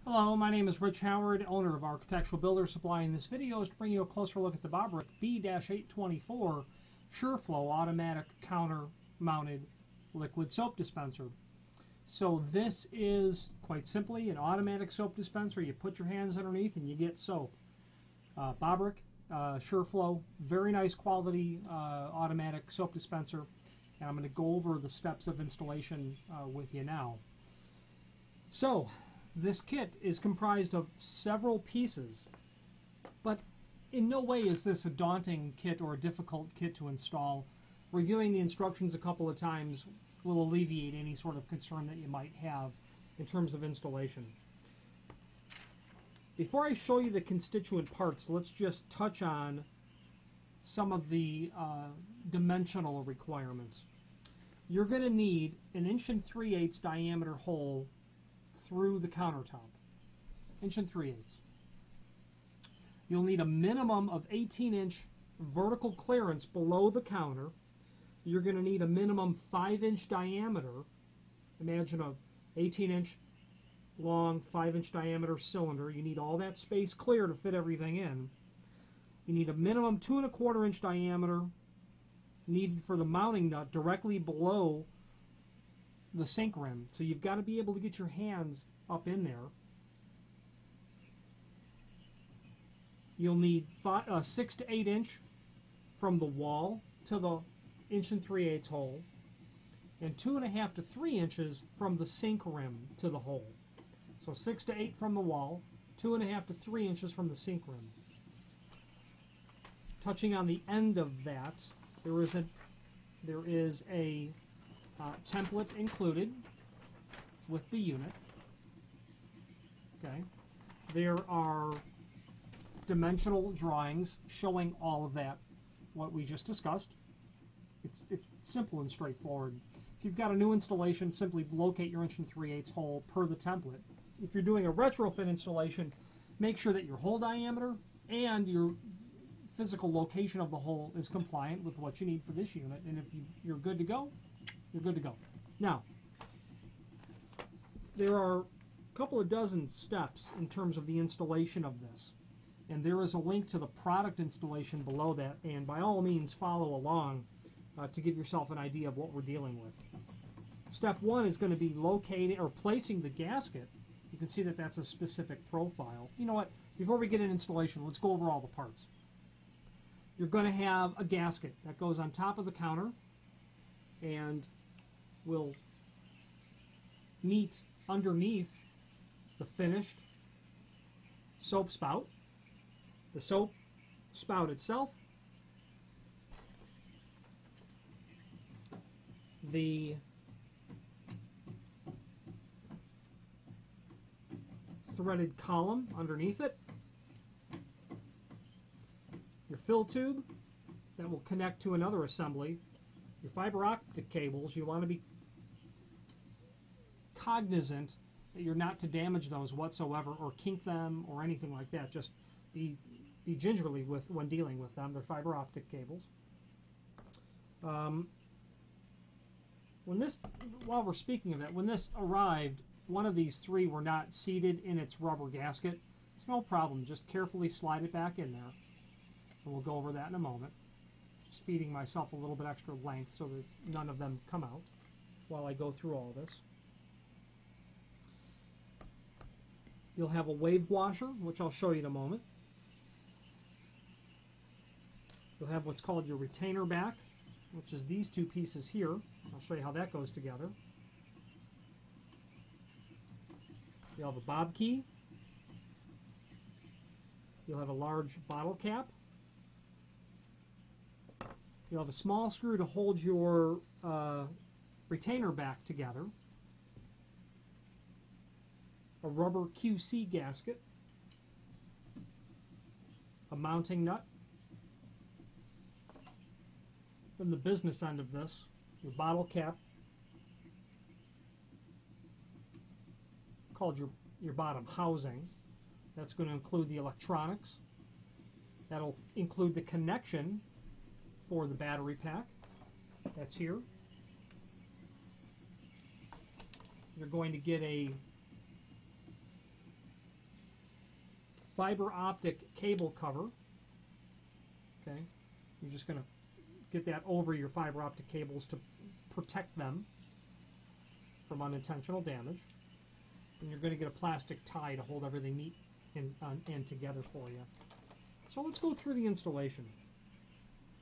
Hello, my name is Rich Howard, owner of Architectural Builder Supply. In this video is to bring you a closer look at the Bobrick B-824 SureFlo Automatic Counter mounted Liquid Soap Dispenser. So this is quite simply an automatic soap dispenser. You put your hands underneath and you get soap. Bobrick, SureFlo, very nice quality automatic soap dispenser. And I'm going to go over the steps of installation with you now. So this kit is comprised of several pieces, but in no way is this a daunting kit or a difficult kit to install. Reviewing the instructions a couple of times will alleviate any sort of concern that you might have in terms of installation. Before I show you the constituent parts, let's just touch on some of the dimensional requirements. You're going to need an 1 3/8" diameter hole through the countertop. 1 3/8". You'll need a minimum of 18-inch vertical clearance below the counter. You're going to need a minimum 5-inch diameter. Imagine a 18-inch long, 5-inch diameter cylinder. You need all that space clear to fit everything in. You need a minimum 2 1/4-inch diameter needed for the mounting nut directly below the sink rim. So you've got to be able to get your hands up in there. You'll need 6 to 8 inch from the wall to the 1 3/8 hole, and 2 1/2 to 3 inches from the sink rim to the hole. So 6 to 8 from the wall, 2 1/2 to 3 inches from the sink rim. Touching on the end of that, there is a template included with the unit. Okay, there are dimensional drawings showing all of that, what we just discussed. It's simple and straightforward. If you've got a new installation, simply locate your 1 3/8 hole per the template. If you're doing a retrofit installation, make sure that your hole diameter and your physical location of the hole is compliant with what you need for this unit. And if you're good to go, you're good to go. Now, there are a couple of dozen steps in terms of the installation of this. And there is a link to the product installation below that, and by all means follow along to give yourself an idea of what we're dealing with. Step 1 is going to be locating or placing the gasket. You can see that that's a specific profile. You know what? Before we get into installation, let's go over all the parts. You're going to have a gasket that goes on top of the counter and will meet underneath the finished soap spout. The soap spout itself, the threaded column underneath it, your fill tube that will connect to another assembly, your fiber-optic cables. You want to be cognizant that you're not to damage those whatsoever or kink them or anything like that. Just be gingerly when dealing with them. They're fiber-optic cables. While we're speaking of that, when this arrived, one of these three were not seated in its rubber gasket. It's no problem. Just carefully slide it back in there. And we'll go over that in a moment. Just feeding myself a little bit extra length so that none of them come out while I go through all this. You'll have a wave washer, which I'll show you in a moment. You'll have what's called your retainer back, which is these two pieces here. I'll show you how that goes together. You'll have a bob key. You'll have a large bottle cap. You'll have a small screw to hold your retainer back together. A rubber QC gasket. A mounting nut. From the business end of this, your bottle cap, called your bottom housing. That's going to include the electronics. That'll include the connection for the battery pack. That's here. You're going to get a fiber-optic cable cover. Okay, you're just going to get that over your fiber-optic cables to protect them from unintentional damage. And you're going to get a plastic tie to hold everything neat and together for you. So let's go through the installation.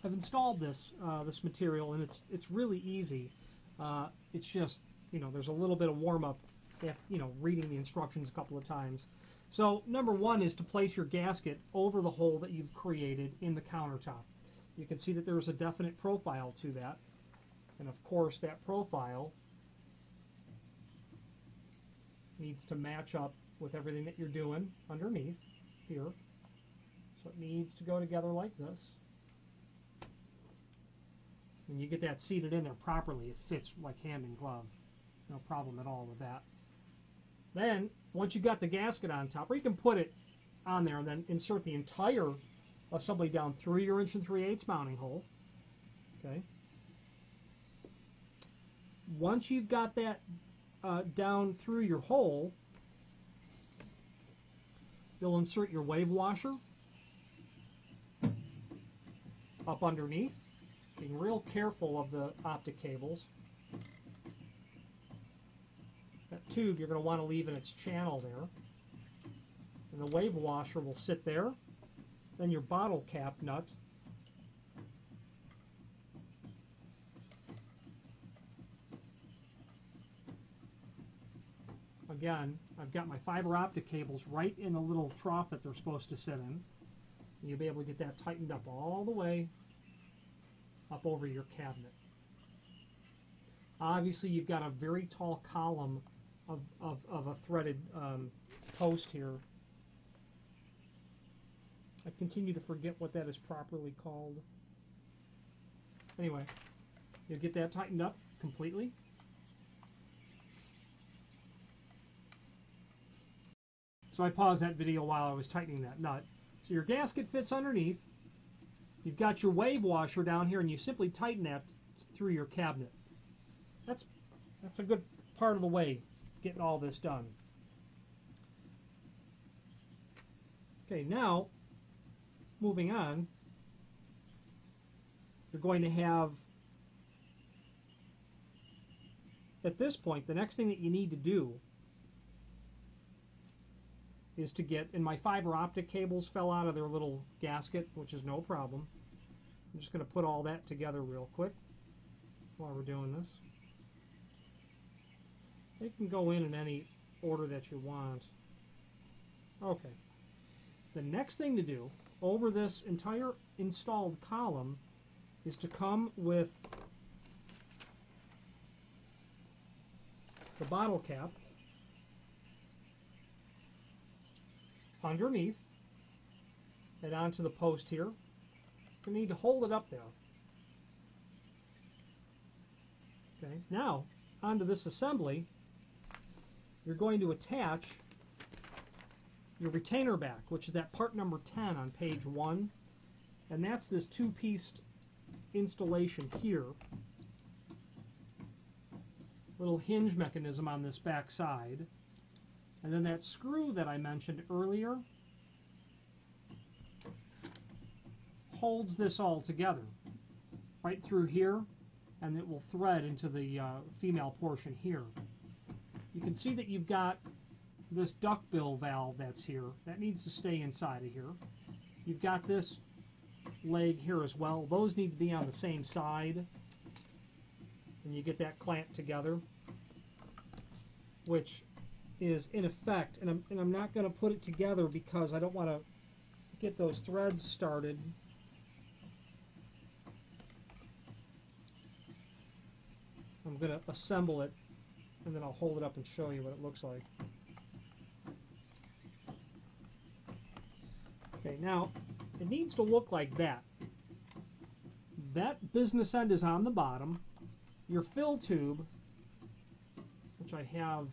I've installed this this material, and it's really easy. It's just, you know, there's a little bit of warm-up, you know, reading the instructions a couple of times. So number one is to place your gasket over the hole that you've created in the countertop. You can see that there's a definite profile to that, and of course that profile needs to match up with everything that you're doing underneath here. So it needs to go together like this. When you get that seated in there properly, it fits like hand in glove. No problem at all with that. Then, once you got the gasket on top, or you can put it on there and then insert the entire assembly down through your 1 3/8" mounting hole. Okay. Once you've got that down through your hole, you'll insert your wave washer up underneath, being real careful of the optic cables. That tube you're going to want to leave in its channel there. And the wave washer will sit there. Then your bottle cap nut. Again, I've got my fiber optic cables right in the little trough that they're supposed to sit in. And you'll be able to get that tightened up all the way up over your cabinet. Obviously, you've got a very tall column of a threaded post here. I continue to forget what that is properly called. Anyway, you'll get that tightened up completely. So I paused that video while I was tightening that nut. So your gasket fits underneath. You've got your wave washer down here, and you simply tighten that through your cabinet. That's a good part of the way getting all this done. Okay, now moving on, you're going to have, at this point, the next thing that you need to do is to get, and my fiber optic cables fell out of their little gasket, which is no problem. I'm just going to put all that together real quick while we're doing this. They can go in any order that you want. Okay. The next thing to do over this entire installed column is to come with the bottle cap underneath and onto the post here. You need to hold it up there. Okay, now onto this assembly, you're going to attach your retainer back, which is that part number 10 on page 1, and that's this two-piece installation here. Little hinge mechanism on this back side, and then that screw that I mentioned earlier holds this all together right through here, and it will thread into the female portion here. You can see that you've got this duckbill valve that's here. That needs to stay inside of here. You've got this leg here as well. Those need to be on the same side. And you get that clamped together, which is in effect, and I'm not going to put it together because I don't want to get those threads started. I'm going to assemble it, and then I'll hold it up and show you what it looks like. Okay, now it needs to look like that. That business end is on the bottom. Your fill tube, which I have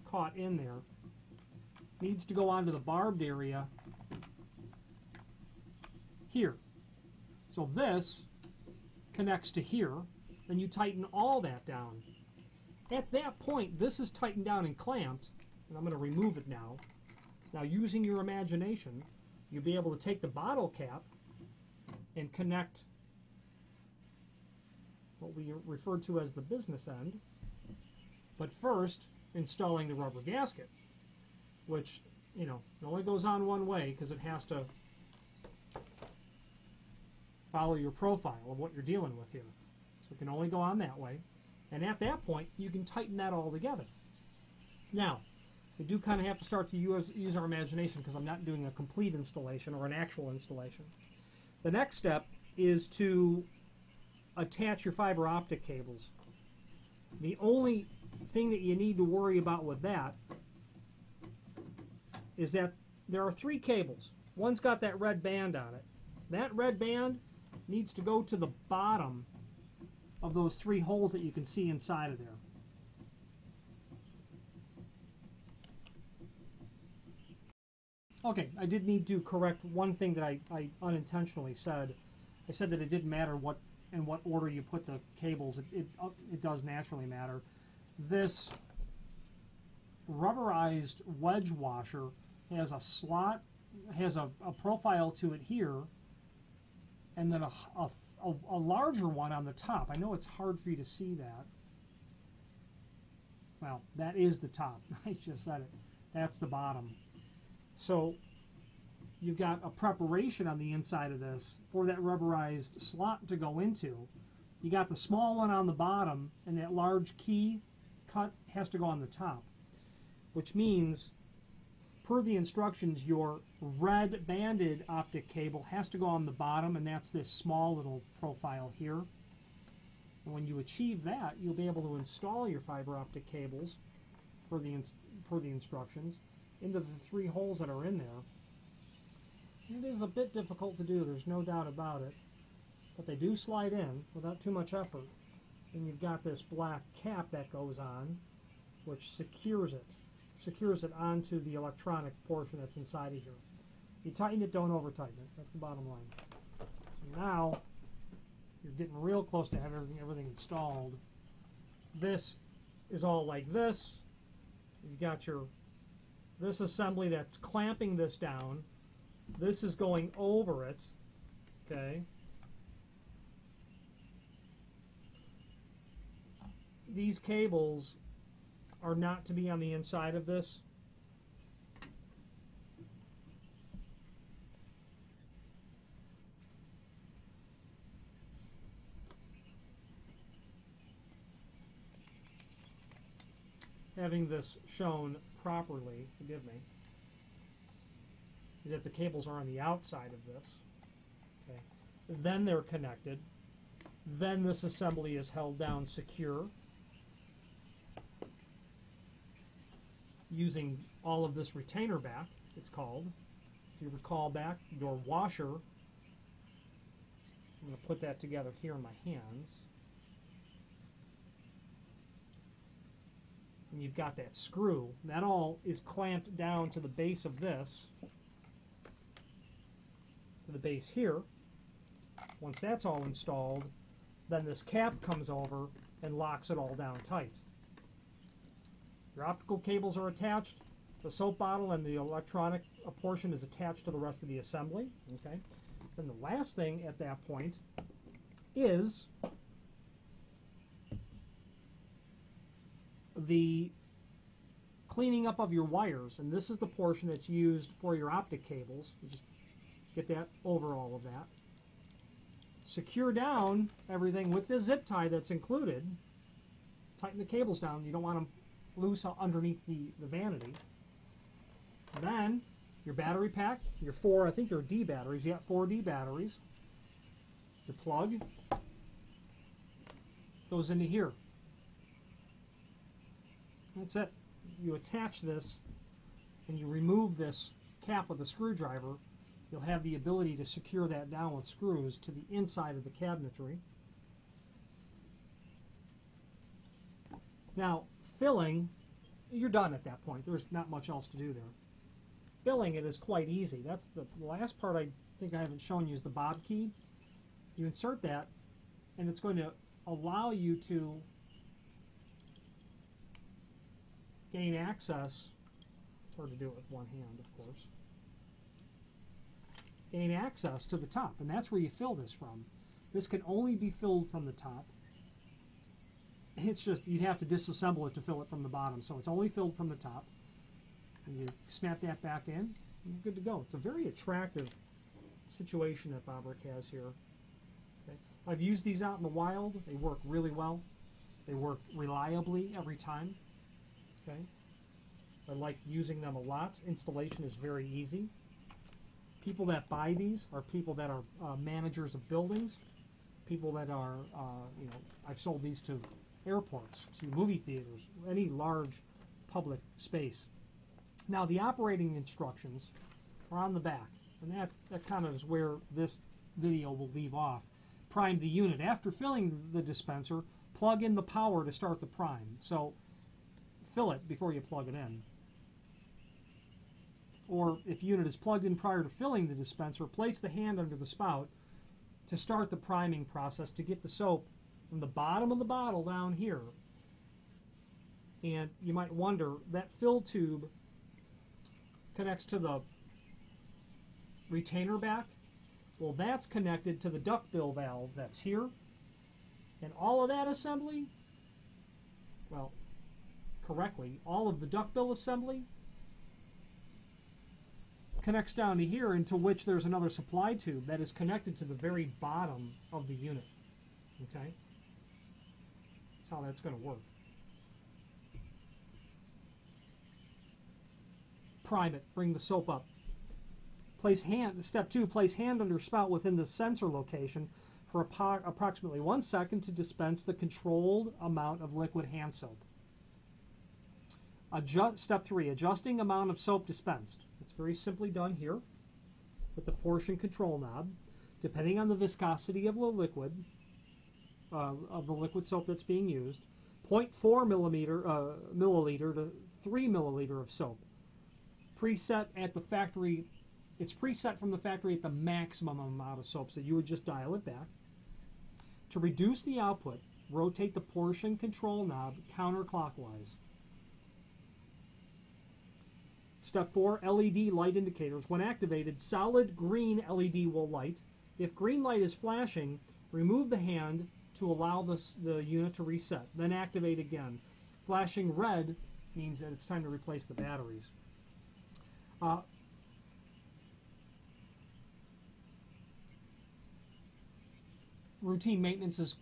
caught in there, needs to go onto the barbed area here. So this connects to here, and you tighten all that down. At that point, this is tightened down and clamped, and I'm going to remove it now. Now, using your imagination, you'll be able to take the bottle cap and connect what we refer to as the business end, but first installing the rubber gasket, which, you know, it only goes on one way because it has to follow your profile of what you're dealing with here. So it can only go on that way. And at that point, you can tighten that all together. Now, we do kind of have to start to use our imagination because I'm not doing a complete installation or an actual installation. The next step is to attach your fiber optic cables. The only thing that you need to worry about with that is that there are 3 cables. One's got that red band on it. That red band needs to go to the bottom of those 3 holes that you can see inside of there. Okay, I did need to correct one thing that I unintentionally said. I said that it didn't matter what in what order you put the cables. It does naturally matter. This rubberized wedge washer has a slot, has a profile to it here, and then a larger one on the top. I know it's hard for you to see that. Well, that is the top. I just said it. That's the bottom. So you've got a preparation on the inside of this for that rubberized slot to go into. You got the small one on the bottom, and that large key cut has to go on the top, which means, per the instructions, your red banded optic cable has to go on the bottom, and that's this small little profile here. And when you achieve that, you'll be able to install your fiber optic cables per the instructions into the 3 holes that are in there. It is a bit difficult to do, there's no doubt about it, but they do slide in without too much effort. And you've got this black cap that goes on, which secures it onto the electronic portion that's inside of here. You tighten it, don't over tighten it. That's the bottom line. So now you're getting real close to having everything installed. This is all like this. You've got this assembly that's clamping this down. This is going over it, okay? These cables are not to be on the inside of this. Having this shown properly, forgive me, is that the cables are on the outside of this. Okay. Then they're connected. Then this assembly is held down secure using all of this retainer back, it's called. If you recall back, your washer, I'm going to put that together here in my hands. And you've got that screw. That all is clamped down to the base of this, to the base here. Once that's all installed, then this cap comes over and locks it all down tight. Your optical cables are attached. The soap bottle and the electronic portion is attached to the rest of the assembly. Okay. Then the last thing at that point is the cleaning up of your wires, and this is the portion that's used for your optic cables. You just get that over all of that. Secure down everything with the zip tie that's included. Tighten the cables down. You don't want them loose underneath the vanity. Then your battery pack, your 4, I think they're D batteries. You got 4 D batteries. The plug goes into here. That's it. You attach this and you remove this cap with a screwdriver. You'll have the ability to secure that down with screws to the inside of the cabinetry. Now, filling, you're done at that point. There's not much else to do there. Filling it is quite easy. That's the last part I think I haven't shown you is the bob key. You insert that, and it's going to allow you to gain access hard to do it with one hand, of course. Gain access to the top, and that's where you fill this from. This can only be filled from the top. It's just, you'd have to disassemble it to fill it from the bottom, so it's only filled from the top. And you snap that back in, and you're good to go. It's a very attractive situation that Bobrick has here. Okay. I've used these out in the wild. They work really well. They work reliably every time. Okay. I like using them a lot. Installation is very easy. People that buy these are people that are managers of buildings, people that are, you know, I've sold these to airports, to movie theaters, any large public space. Now, the operating instructions are on the back, and that kind of is where this video will leave off. Prime the unit. After filling the dispenser, plug in the power to start the prime. So, fill it before you plug it in. Or if unit is plugged in prior to filling the dispenser, place the hand under the spout to start the priming process to get the soap from the bottom of the bottle down here. And you might wonder, that fill tube connects to the retainer back. Well, that's connected to the Duckbill valve that's here. And all of that assembly, well, correctly, all of the duckbill assembly connects down to here, into which there's another supply tube that is connected to the very bottom of the unit. Okay? That's how that's going to work. Prime it. Bring the soap up. Place hand. Step 2. Place hand under spout within the sensor location for approximately 1 second to dispense the controlled amount of liquid hand soap. Step 3. Adjusting amount of soap dispensed. It's very simply done here with the portion control knob. Depending on the viscosity of the liquid, soap that's being used, 0.4 milliliter to 3 milliliter of soap. Preset at the factory. It's preset from the factory at the maximum amount of soap, so you would just dial it back. To reduce the output, rotate the portion control knob counterclockwise. Step 4, LED light indicators. When activated, solid green LED will light. If green light is flashing, remove the hand to allow the unit to reset. Then activate again. Flashing red means that it's time to replace the batteries. Routine maintenance is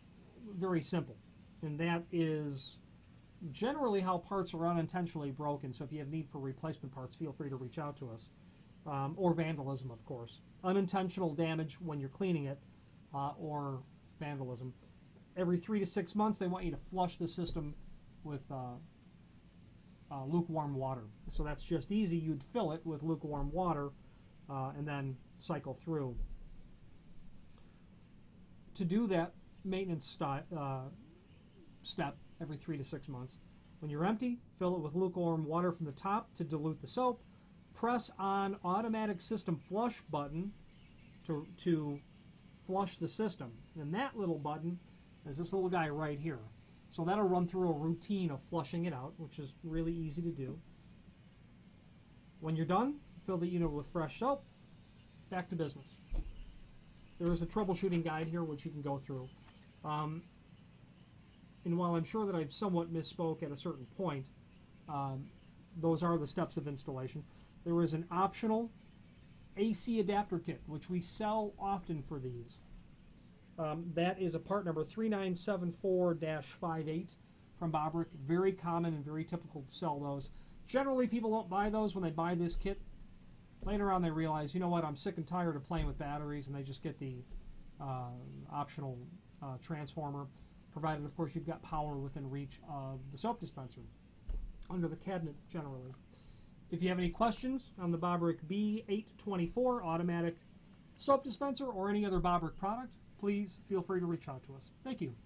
very simple, and that is generally how parts are unintentionally broken. So if you have need for replacement parts, feel free to reach out to us. Or vandalism, of course. Unintentional damage when you're cleaning it, or vandalism. Every 3 to 6 months, they want you to flush the system with lukewarm water. So that's just easy. You'd fill it with lukewarm water and then cycle through. To do that maintenance step every 3 to 6 months, when you're empty, fill it with lukewarm water from the top to dilute the soap. Press on automatic system flush button to flush the system. And that little button is this little guy right here. So that'll run through a routine of flushing it out, which is really easy to do. When you're done, fill the unit with fresh soap. Back to business. There is a troubleshooting guide here which you can go through. And while I'm sure that I've somewhat misspoke at a certain point, those are the steps of installation. There is an optional AC adapter kit, which we sell often for these. That is a part number 3974-58 from Bobrick. Very common and very typical to sell those. Generally, people don't buy those when they buy this kit. Later on, they realize, you know what, I'm sick and tired of playing with batteries, and they just get the optional transformer, provided, of course, you've got power within reach of the soap dispenser, under the cabinet, generally. If you have any questions on the Bobrick B-824 automatic soap dispenser or any other Bobrick product, please feel free to reach out to us. Thank you.